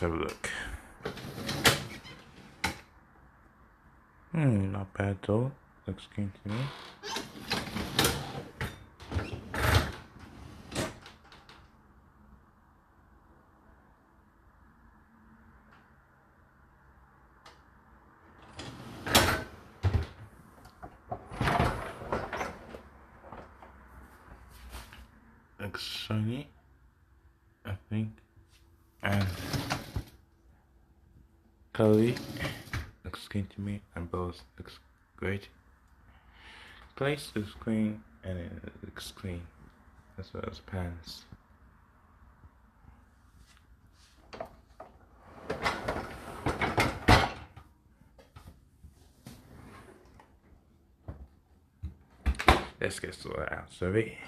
have a look. Not bad though. Looks clean to me. Looks shiny, I think, and colorly. Looks clean to me, and both looks great. Place looks clean, and it looks clean as well as pants. Let's get started out, survey.